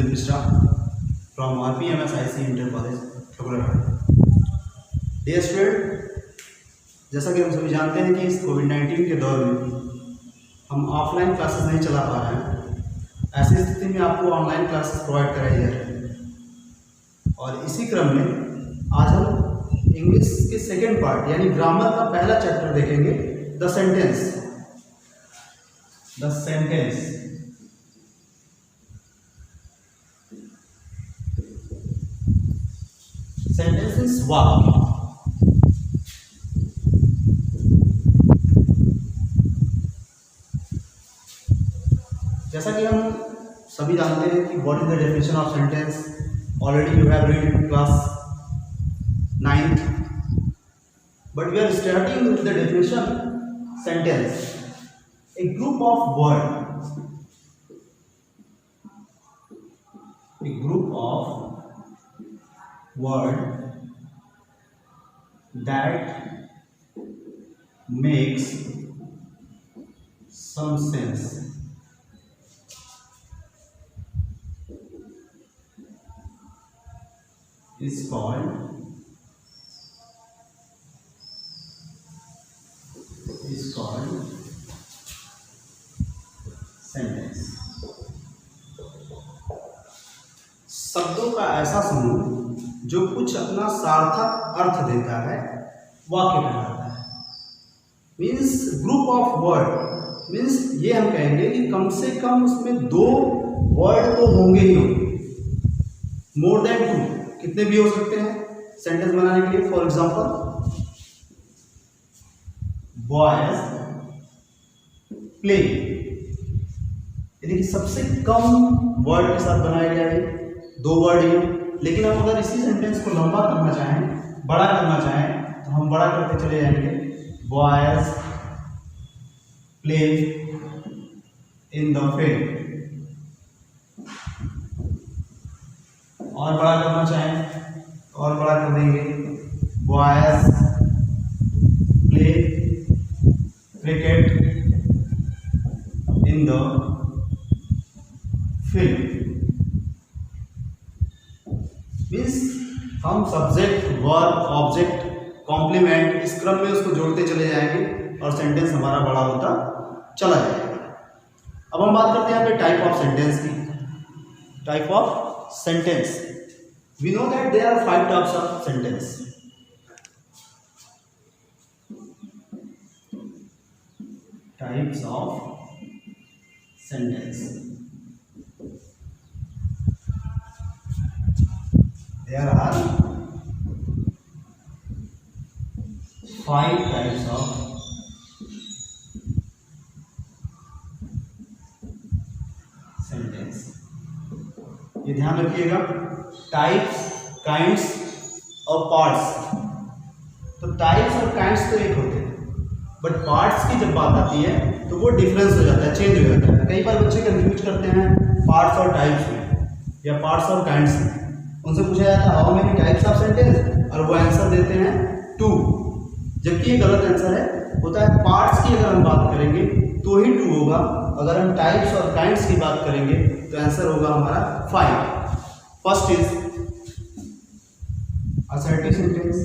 Sunil Mishra from RPMSIC Inter College, Chhakularhat. Dear student, जैसा कि हम सभी जानते हैं कि इस कोविड-19 के दौर में हम ऑफलाइन क्लासेस नहीं चला पा रहे हैं। ऐसी स्थिति में आपको ऑनलाइन क्लासेस प्रोवाइड कराई जा रही है और इसी क्रम में आज हम इंग्लिश के सेकेंड पार्ट यानी ग्रामर का पहला चैप्टर देखेंगे, द सेंटेंस। सेंटेंसेस वाक्य। जैसा कि हम सभी जानते हैं कि what is the definition of sentence, already you have read in class 9th, but we are starting with the definition sentence, a group of word that makes some sense is called sentence. शब्दों का ऐसा समूह जो कुछ अपना सार्थक अर्थ देता है वाक्य कहलाता है। Means group of word, means ये हम कहेंगे कि कम से कम उसमें 2 वर्ड तो होंगे ही होंगे, मोर देन 2, कितने भी हो सकते हैं सेंटेंस बनाने के लिए। फॉर एग्जाम्पल, बॉयज प्ले, यदि सबसे कम वर्ड के साथ बनाया गया है 2 वर्ड ही, लेकिन हम अगर इसी सेंटेंस को लंबा करना चाहें, बड़ा करना चाहें, तो हम बड़ा करते चले जाएंगे, boys play in the field. और बड़ा करना चाहें और बड़ा कर देंगे, boys play cricket in the field. Means हम सब्जेक्ट, वर्ब, ऑब्जेक्ट, कॉम्प्लीमेंट इस क्रम में उसको जोड़ते चले जाएंगे और सेंटेंस हमारा बड़ा होता चला जाएगा। अब हम बात करते हैं यहाँ पे टाइप ऑफ सेंटेंस की। Type of sentence, we know that there are 5 types of sentence. Types of sentence, there are 5 types of sentence। ये ध्यान रखिएगा, टाइप्स, काइंड्स और पार्ट्स। तो टाइप्स और काइंड्स तो एक होते हैं, बट पार्ट्स की जब बात आती है तो वो डिफरेंस हो जाता है, चेंज हो जाता है। कई बार बच्चे कंफ्यूज करते हैं पार्ट्स और टाइप्स में या पार्ट्स और काइंड्स में। उनसे पूछा जाता है how many types of sentence, और वो आंसर देते हैं 2, जबकि ये गलत आंसर है। होता है पार्ट्स की अगर हम बात करेंगे तो ही 2 होगा, अगर हम टाइप्स और काइंड्स की बात करेंगे तो आंसर होगा हमारा 5। First is assertive sentence.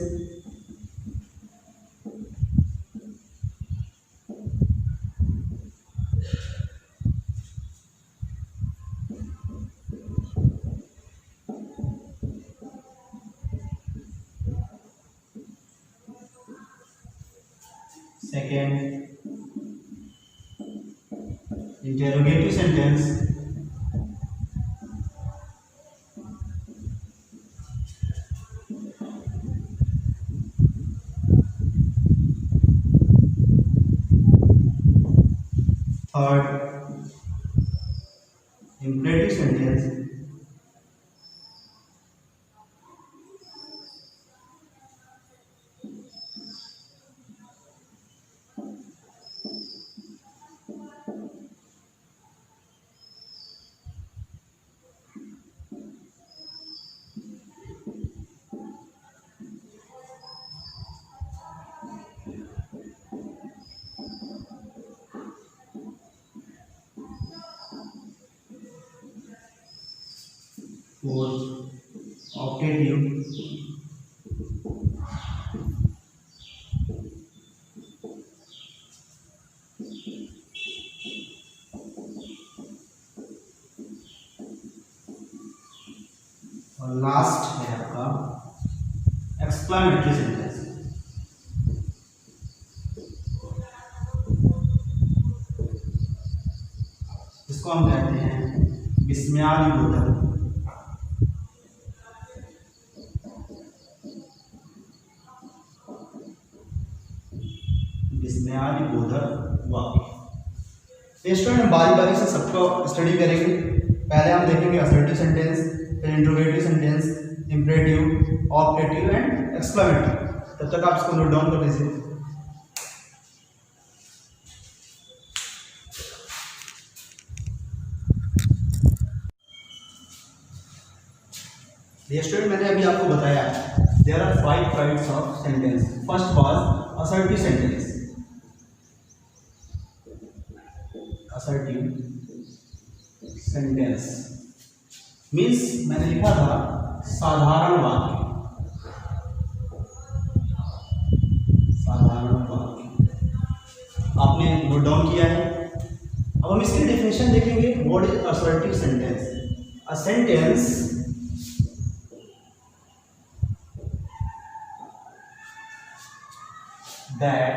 Second, interrogative sentence। Third, imperative sentence। Fourth optative, और लास्ट है आपका एक्सक्लामेटरी सेंटेंस। इसको हम कहते हैं विस्मयादिबोधक। विस्मयादिबोधक वाक्य। स्टूडेंट बारी बारी से सबको स्टडी करेंगे। पहले हम देखेंगे असर्टिव सेंटेंस, फिर interrogative sentence, imperative, optative and exclamatory. तब तक आप इसको नोट डाउन कर लीजिए। स्टूडेंट मैंने अभी आपको बताया there are 5 types of sentence. First was assertive sentence. Assertive sentence means मैंने लिखा था साधारण वाक्य। साधारण वाक्य आपने नोट डाउन किया है। अब हम इसकी डेफिनेशन देखेंगे। What is assertive sentence? A sentence that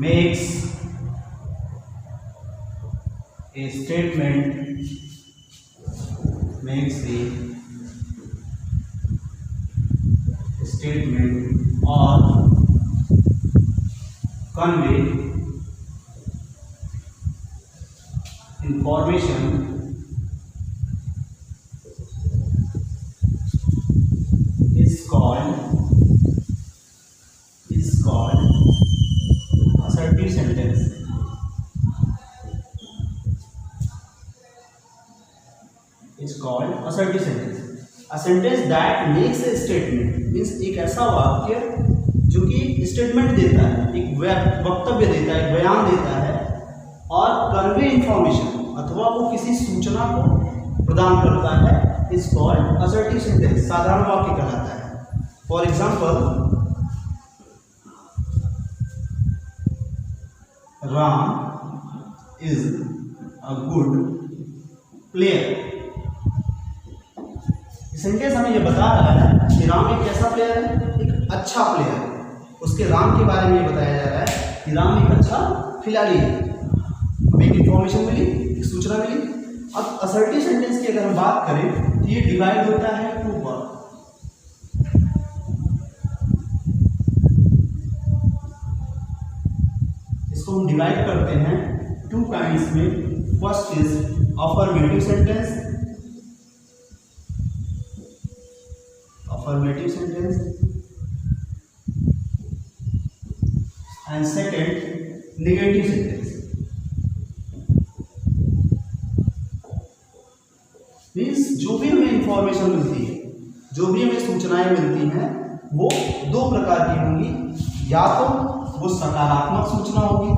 makes a statement, makes a statement or convey information is called assertive sentence. Is called assertive sentence. A sentence that makes a statement means एक ऐसा वाक्य जो कि statement देता है, एक वक्तव्य देता है, एक बयान देता है और कन्वे इंफॉर्मेशन अथवा वो किसी सूचना को प्रदान करता है। Is called assertive sentence. साधारण वाक्य कहलाता है। For example, Ram is a good player. Sentence हमें यह बता रहा है कि राम एक कैसा प्लेयर है, एक अच्छा प्लेयर है। उसके राम के बारे में बताया जा रहा है कि राम एक अच्छा खिलाड़ी है। हमें एक इंफॉर्मेशन मिली, एक सूचना मिली। अब असर्टिव सेंटेंस की अगर हम बात करें तो ये डिवाइड होता है टू पार्ट। इसको हम डिवाइड करते हैं 2 काइंड्स में। First is affirmative sentence, affirmative sentence, and second negative sentence means जो भी हमें इंफॉर्मेशन मिलती है, जो भी हमें सूचनाएं मिलती हैं वो 2 प्रकार की होंगी। या तो वो सकारात्मक सूचना होगी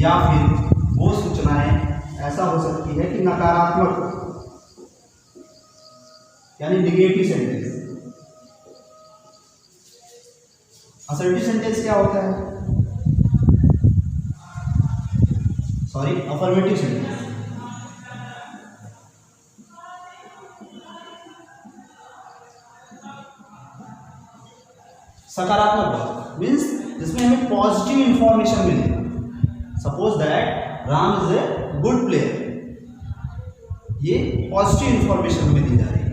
या फिर वो सूचनाएं ऐसा हो सकती है कि नकारात्मक, यानी निगेटिव सेंटेंस। असर्टिव सेंटेंस क्या होता है? सॉरी, अफर्मेटिव सेंटेंस सकारात्मक बात मीन्स जिसमें हमें पॉजिटिव इंफॉर्मेशन मिले। Suppose that Ram is a good player, ये पॉजिटिव इंफॉर्मेशन हमें दी जा रही है।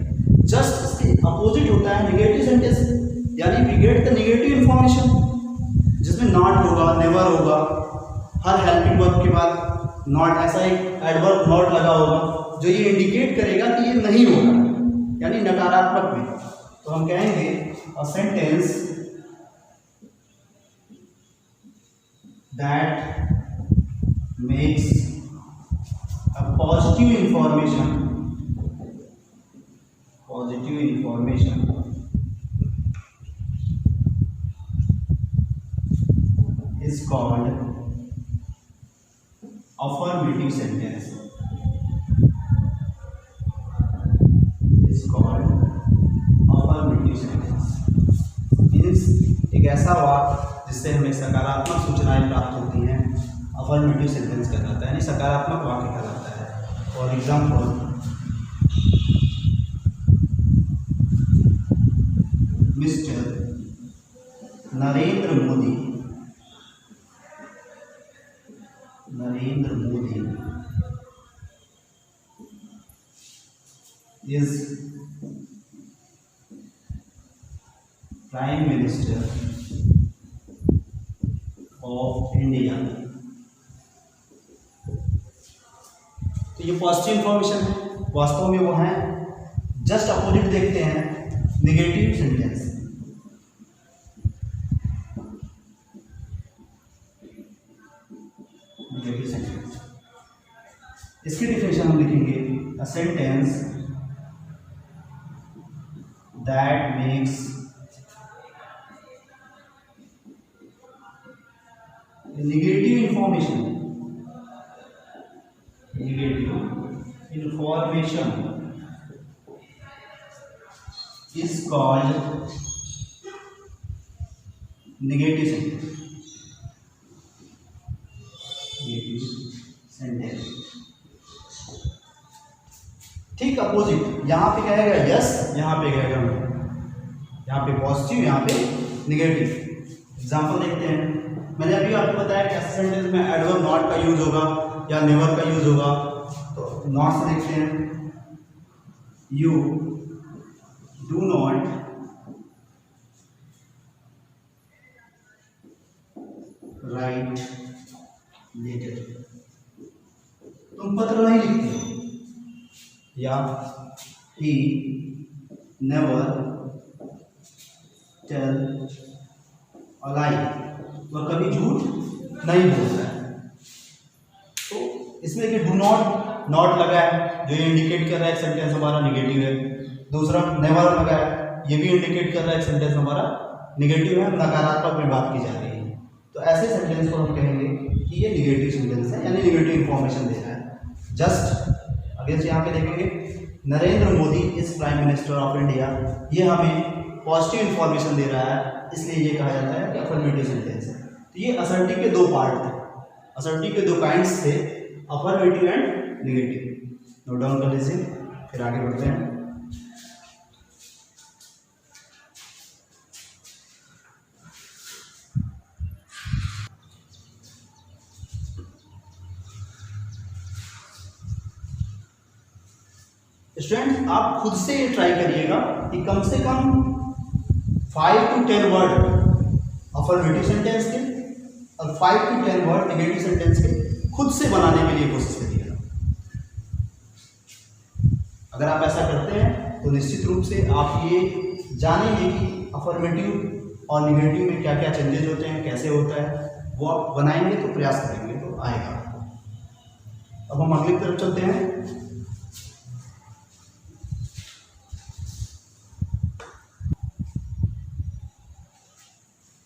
जस्ट इसके अपोजिट होता है निगेटिव सेंटेंस, यानी we get the negative information जिसमें नॉट होगा, नेवर होगा। हर हेल्पिंग वर्ब के बाद नॉट, ऐसा एक एडवर्ब नॉट लगा होगा जो ये इंडिकेट करेगा कि ये नहीं होगा, यानी नकारात्मक में। तो हम कहेंगे a sentence that makes a positive information is called affirmative sentence. Is called affirmative sentence. Means एक ऐसा वाक्य जिससे हमें सकारात्मक सूचनाएं प्राप्त होती हैं, अफर्मेटिव सेंटेंस कहलाता है, यानी सकारात्मक वाक्य कहलाता है. For example, mister Narendra Modi is Prime Minister of India. तो ये पॉजिटिव इंफॉर्मेशन है, वास्तव में वो है. जस्ट अपोजिट देखते हैं, नेगेटिव सेंटेंस. नेगेटिव सेंटेंस, इसकी डिफिनेशन हम लिखेंगे, a sentence that makes negative information is called negative sentence. ठीक अपोजिट, यहाँ पे कहेगा यस, यहाँ पे कहेगा नो. यहाँ पे पॉजिटिव, यहाँ पे नेगेटिव. एग्जांपल देखते हैं. मैंने अभी आपको बताया कि ऐसे सेंटेंस में एडवर्ब नॉट का यूज होगा या नेवर का यूज होगा. तो नॉट से देखते हैं. You do not write letter. तुम पत्र नहीं लिखते. या he never tell a lie, वह कभी झूठ नहीं बोलता है. तो इसमें देखिए डू नॉट लगा है, जो ये इंडिकेट कर रहा है सेंटेंस हमारा नेगेटिव है. दूसरा नेवर लगा है, ये भी इंडिकेट कर रहा है सेंटेंस हमारा नेगेटिव है, नकारात्मक में बात की जा रही है. तो ऐसे सेंटेंस को हम कहेंगे कि ये नेगेटिव सेंटेंस है, यानी नेगेटिव इंफॉर्मेशन दे रहा है. जस्ट अगेंस्ट यहाँ पे देखेंगे, Narendra Modi is prime minister of India, ये हमें पॉजिटिव इंफॉर्मेशन दे रहा है, इसलिए ये कहा जाता है कि अफर्मेटिव सेंटेंस है. तो ये असर्टिव के दो पार्ट थे, असर्टिव के दो काइंड्स थे, affirmative and negative. Note down कर लीजिए, फिर आगे बढ़ते हैं. स्टूडेंट, आप खुद से ये ट्राई करिएगा कि कम से कम 5 to 10 वर्ड अफर्मेटिव सेंटेंस के और 5 to 10 वर्ड नेगेटिव सेंटेंस के खुद से बनाने के लिए कोशिश करिएगा. अगर आप ऐसा करते हैं तो निश्चित रूप से आप ये जानेंगे कि अफर्मेटिव और नेगेटिव में क्या क्या चेंजेस होते हैं, कैसे होता है. वो आप बनाएंगे तो प्रयास करेंगे तो आएगा. अब हम अगली तरफ चलते हैं.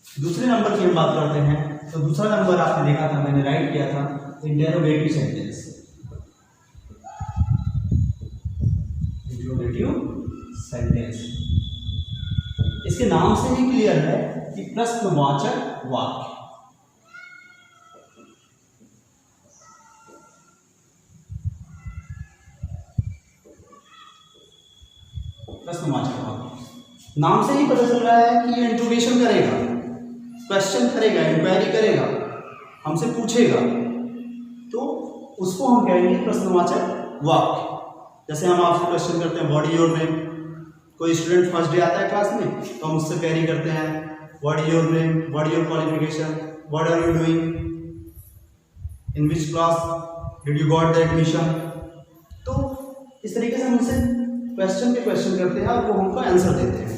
दूसरे नंबर की हम बात करते हैं. तो दूसरा नंबर आपने देखा था, मैंने राइट किया था, इंटेरोगेटिव सेंटेंस. इंटेरोगेटिव सेंटेंस, इसके नाम से ही क्लियर है कि प्रश्नवाचक वाक्य. प्रश्नवाचक वाक्य नाम से ही पता चल रहा है कि ये इंट्रोगेशन करेगा, क्वेश्चन करेगा, इंक्वायरी करेगा, हमसे पूछेगा, तो उसको हम कहेंगे प्रश्नवाचक वाक्य. जैसे हम आपसे क्वेश्चन करते हैं व्हाट इज योर नेम. कोई स्टूडेंट फर्स्ट डे आता है क्लास में तो हम उससे क्वेरी करते हैं what is your name, what is your qualification, what are you doing, in which class did you got the admission. तो इस तरीके से हम उनसे क्वेश्चन पे क्वेश्चन करते हैं और वो हमको आंसर देते हैं.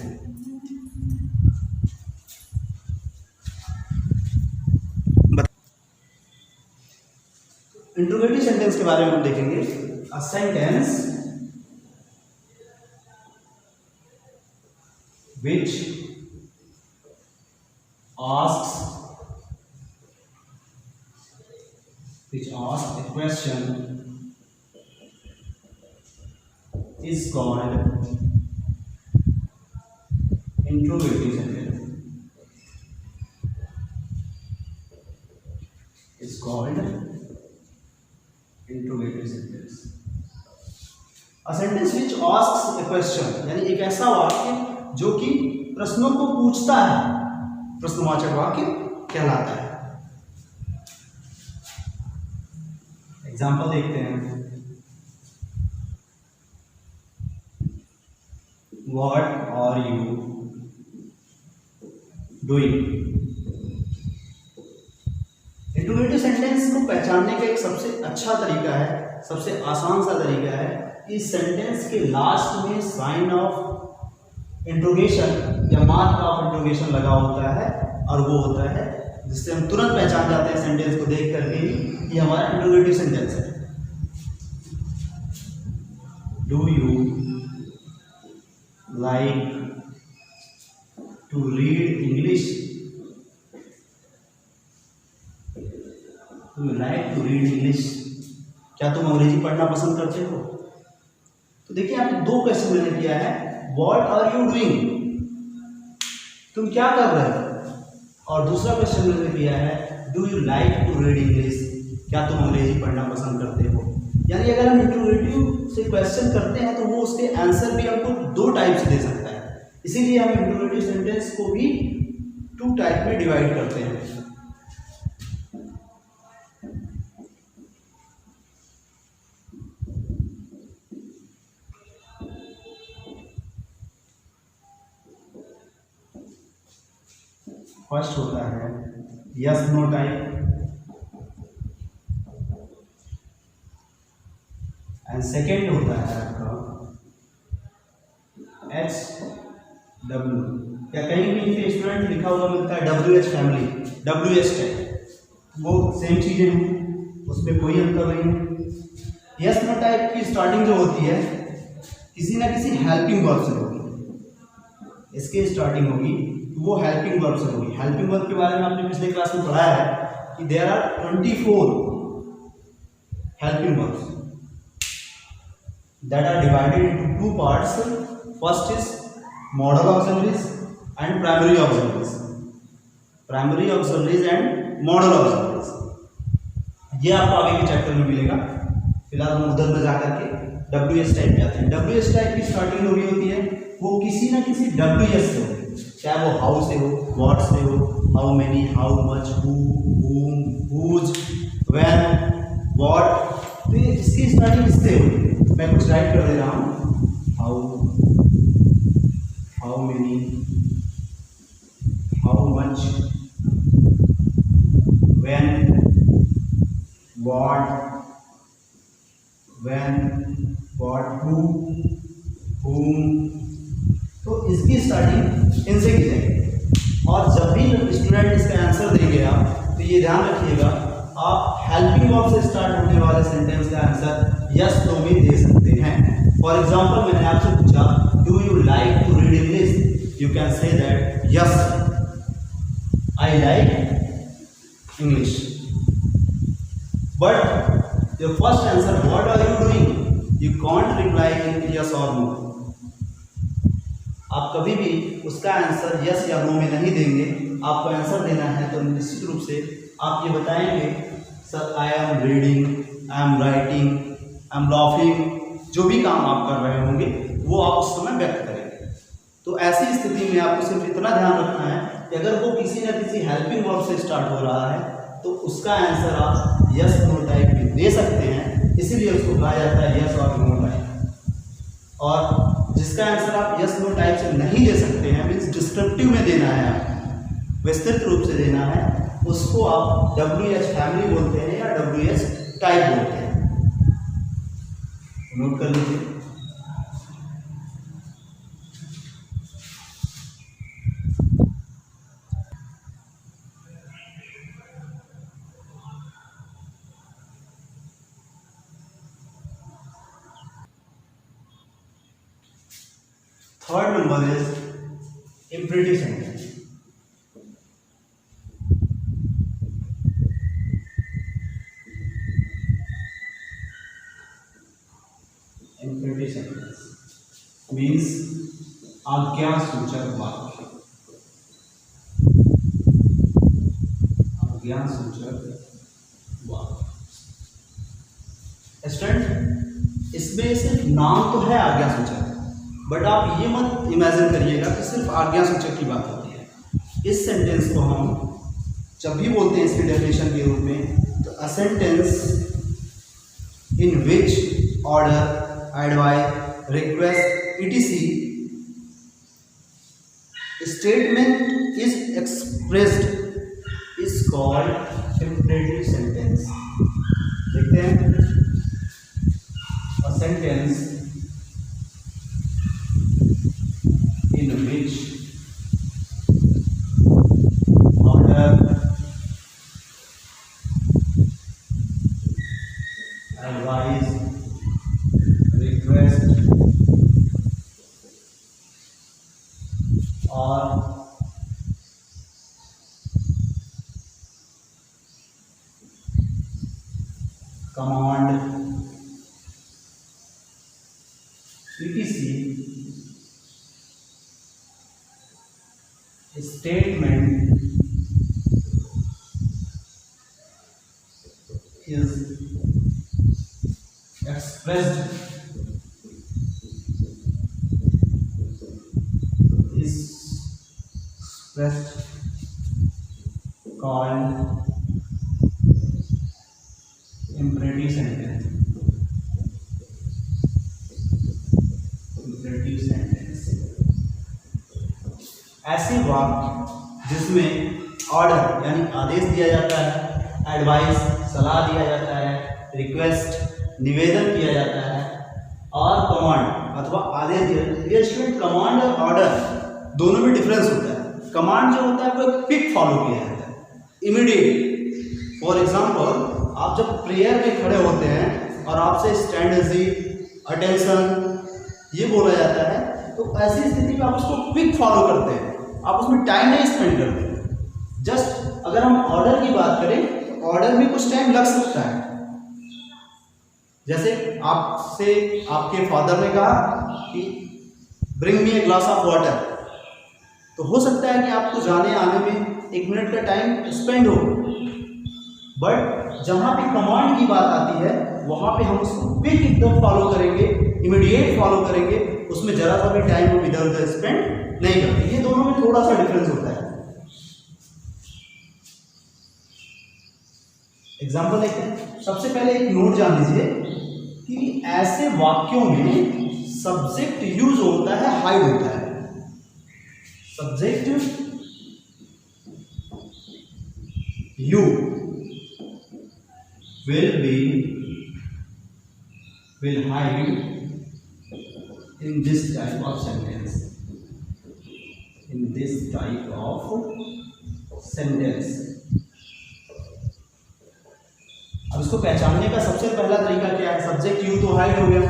इंट्रोगेटिव सेंटेंस के बारे में हम देखेंगे. A sentence which asks question is called interrogative sentence. Is called interrogative sentence. A sentence which asks a question, यानी एक ऐसा वाक्य जो कि प्रश्नों को पूछता है, प्रश्नवाचक वाक्य कहलाता है। एग्जाम्पल देखते हैं। What are you doing? Interrogative sentence को पहचानने का एक सबसे अच्छा तरीका है, सबसे आसान सा तरीका है, इस सेंटेंस के लास्ट में साइन ऑफ इंट्रोगेशन या मार्क ऑफ इंट्रोगेशन लगा होता है, और वो होता है जिससे हम तुरंत पहचान जाते हैं सेंटेंस को देख करके कि हमारा इंट्रोगेटिव सेंटेंस है। Do you like to read English? Do you like to read English? क्या तुम अंग्रेजी पढ़ना पसंद करते हो? तो देखिए, आपने दो क्वेश्चन मैंने किया है। What are you doing? तुम क्या कर रहे हो? और दूसरा क्वेश्चन मैंने किया है, do you like to read English? क्या तुम अंग्रेजी पढ़ना पसंद करते हो? यानी अगर हम इंट्रोगेटिव से क्वेश्चन करते हैं तो वो उसके आंसर भी हमको दो टाइप से दे सकता है, इसीलिए हम इंट्रोगेटिव सेंटेंस को भी टू टाइप में डिवाइड करते हैं। फर्स्ट होता है yes no type, and second होता है आपका एच डब्ल्यू, या कहीं भी इनके स्टूडेंट लिखा हुआ मिलता है W H family, W H type, वो सेम चीजें हैं, उसमें कोई अंतर नहीं है। यस नो टाइप की स्टार्टिंग जो होती है किसी ना किसी हेल्पिंग वर्ब से होगी, इसकी स्टार्टिंग होगी वो हेल्पिंग वर्ब से होगी। हेल्पिंग वर्ब के बारे में आपने पिछले क्लास में पढ़ा है कि there are 24 helping verbs that are divided into two parts. First is modal auxiliaries and primary auxiliaries. Primary auxiliaries and modal auxiliaries. ये आपको आगे के चैप्टर में मिलेगा। फिलहाल हम उधर में जाकर के WS टाइप जाते हैं। WS टाइप की स्टार्टिंग हो रही होती है वो किसी ना किसी WS से होगी, चाहे वो हाउ से हो, व्हाट से हो, how many, how much, who, whom, whose, when, what, तो ये इसकी स्टार्टिंग इससे होगी। मैं कुछ राइट कर दे रहा हूँ, how many, how much, when, what, who, whom, तो इसकी स्टार्टिंग इनसे की जाएगी। और जब भी स्टूडेंट इसका आंसर देंगे आप, तो ये ध्यान रखिएगा आप हेल्पिंग वर्ब से स्टार्ट होने वाले सेंटेंस का आंसर यस नो में दे सकते हैं। फॉर एग्जाम्पल, मैंने आपसे पूछा do you like to read English, you can say that yes I like English, but your first answer what are you doing, you can't reply in yes or no. आप कभी भी उसका answer yes या no में नहीं देंगे, आपको answer देना है तो निश्चित रूप से आप ये बताएंगे sir I am reading, I am writing, I am laughing, जो भी काम आप कर रहे होंगे वो आप उस समय व्यक्त करेंगे। तो ऐसी स्थिति में आपको सिर्फ इतना ध्यान रखना है कि अगर वो किसी न किसी हेल्पिंग वर्ब से स्टार्ट हो रहा है तो उसका आंसर आप यस नो टाइप में दे सकते हैं, इसीलिए उसको कहा जाता है यस और नो टाइप। और जिसका आंसर आप यस नो टाइप से नहीं दे सकते हैं, मीन्स डिस्क्रिप्टिव में देना है, आपको विस्तृत रूप से देना है, उसको आप WH फैमिली बोलते हैं या WH टाइप बोलते हैं। नोट कर लीजिए। Third number is imperative sentence. Means आज्ञासूचक वाक्य, आज्ञासूचक वाक्य। स्टूडेंट, इसमें सिर्फ नाम तो है आज्ञासूचक, बट आप ये मत इमेजिन करिएगा कि सिर्फ आज्ञासूचक की बात होती है। इस सेंटेंस को हम जब भी बोलते हैं इसकी डेफिनेशन के रूप में, तो a sentence in which order, advice, request etc statement is expressed is called imperative sentence। देखते हैं, a sentence in which order, advice, request और command etc statement is expressed called imperative sentence। imperative sentence ऐसे वाक्य जिसमें order यानी आदेश दिया जाता है, एडवाइस सलाह दिया जाता है, रिक्वेस्ट निवेदन किया जाता है, और कमांड अथवा आदेश दिया जाता है। ये स्टूडेंट, कमांड और ऑर्डर दोनों में डिफरेंस होता है। कमांड जो होता है वो क्विक फॉलो किया जाता है, इमीडिएट। फॉर एग्जांपल, आप जब प्रेयर में खड़े होते हैं और आपसे स्टैंड एजी, अटेंशन ये बोला जाता है, तो ऐसी स्थिति में आप उसको क्विक फॉलो करते हैं, आप उसमें टाइम नहीं स्पेंड करते। जस्ट अगर हम ऑर्डर की बात करें तो ऑर्डर में कुछ टाइम लग सकता है। जैसे आपसे आपके फादर ने कहा कि bring me a glass of water, तो हो सकता है कि आपको जाने आने में 1 मिनट का टाइम स्पेंड हो, बट जहाँ पे कमांड की बात आती है वहाँ पे हम उसको क्विक एकदम फॉलो करेंगे, इमीडिएट फॉलो करेंगे, उसमें जरा सा भी टाइम हम इधर उधर स्पेंड नहीं करते। ये दोनों में थोड़ा सा डिफरेंस होता है। एग्जाम्पल देखते हैं। सबसे पहले एक नोट जान लीजिए कि ऐसे वाक्यों में सब्जेक्ट यूज होता है, हाइड होता है। Subject you will hide in this type of sentence, in this type of sentence। अब इसको पहचानने का सबसे पहला तरीका क्या है? सब्जेक्ट यू तो हाइड हो गया,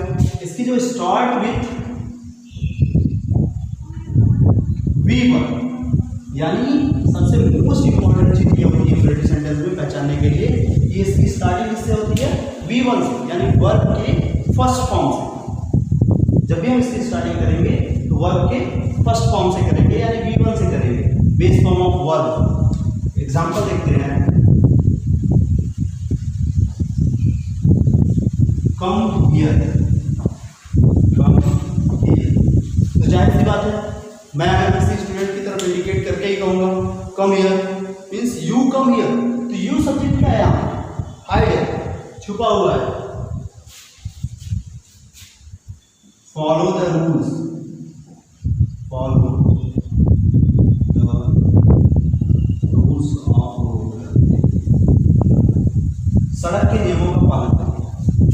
इसकी जो स्टार्ट विथ वी वर्ब, यानी सबसे मोस्ट इंपॉर्टेंट चीज ये होती है इंपरेटिव सेंटेंस में पहचानने के लिए, ये इसकी स्टार्टिंग किससे होती है? V1 से, यानी वर्ब के फर्स्ट फॉर्म से। जब भी हम इसकी स्टार्टिंग करेंगे तो वर्ब के फर्स्ट फॉर्म से करेंगे, यानी V1 से करेंगे, base form of verb. Example देखते हैं। Come here, come here. तो जाहिर सी बात है, मैं अगर किसी स्टूडेंट की तरफ इंडिकेट करके ही कहूंगा come here, means you come here, तो यू सब्जेक्ट क्या है? यहाँ हाइड है, छुपा हुआ है। Follow the rules, follow the rules of road, सड़क के नियमों का पालन करें।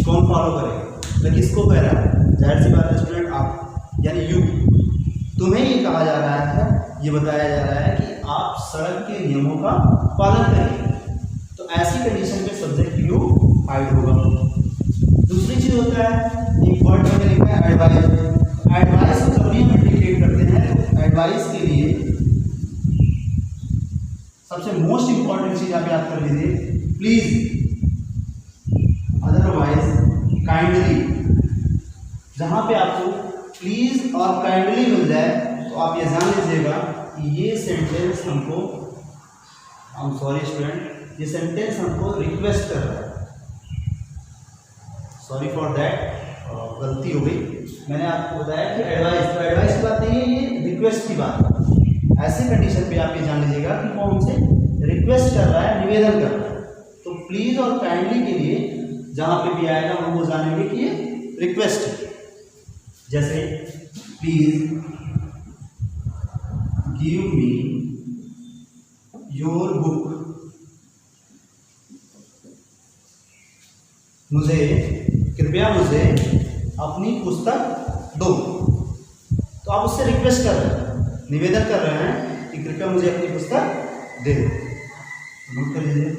कौन फॉलो करेगा? तो किसको कह रहा है? जाहिर सी बात है स्टूडेंट, आप यानी यू। तुम्हें ये कहा जा रहा है, ये बताया जा रहा है कि आप सड़क के नियमों का पालन करें। तो ऐसी कंडीशन में सब्जेक्ट यू हाइड होगा। दूसरी चीज होता है, एक वर्ड में लिखा है एडवाइस। एडवाइस को जब भी हम इंडिकेट करते हैं तो एडवाइस के लिए सबसे मोस्ट इंपॉर्टेंट चीज आप याद कर लीजिए, प्लीज, अदरवाइज, काइंडली। जहां पे आपको प्लीज और काइंडली मिल जाए तो आप ये जान लीजिएगा कि ये सेंटेंस हमको, आई एम सॉरी स्टूडेंट, ये सेंटेंस हमको रिक्वेस्ट कर रहा है। सॉरी फॉर दैट, गलती हो गई। मैंने आपको बताया कि एडवाइस, तो एडवाइस की बात नहीं है, ये रिक्वेस्ट की बात है। ऐसे कंडीशन पे आप ये जान लीजिएगा कि वो हमसे रिक्वेस्ट कर रहा है, निवेदन कर रहा है। तो प्लीज और काइंडली के लिए जहाँ पे भी आएगा हम वो जानेंगे कि ये रिक्वेस्ट है। जैसे please give me your book, मुझे, कृपया मुझे अपनी पुस्तक दो। तो आप उससे रिक्वेस्ट कर रहे हैं, निवेदन कर रहे हैं कि कृपया मुझे अपनी पुस्तक दे दो। नोट कर लीजिए।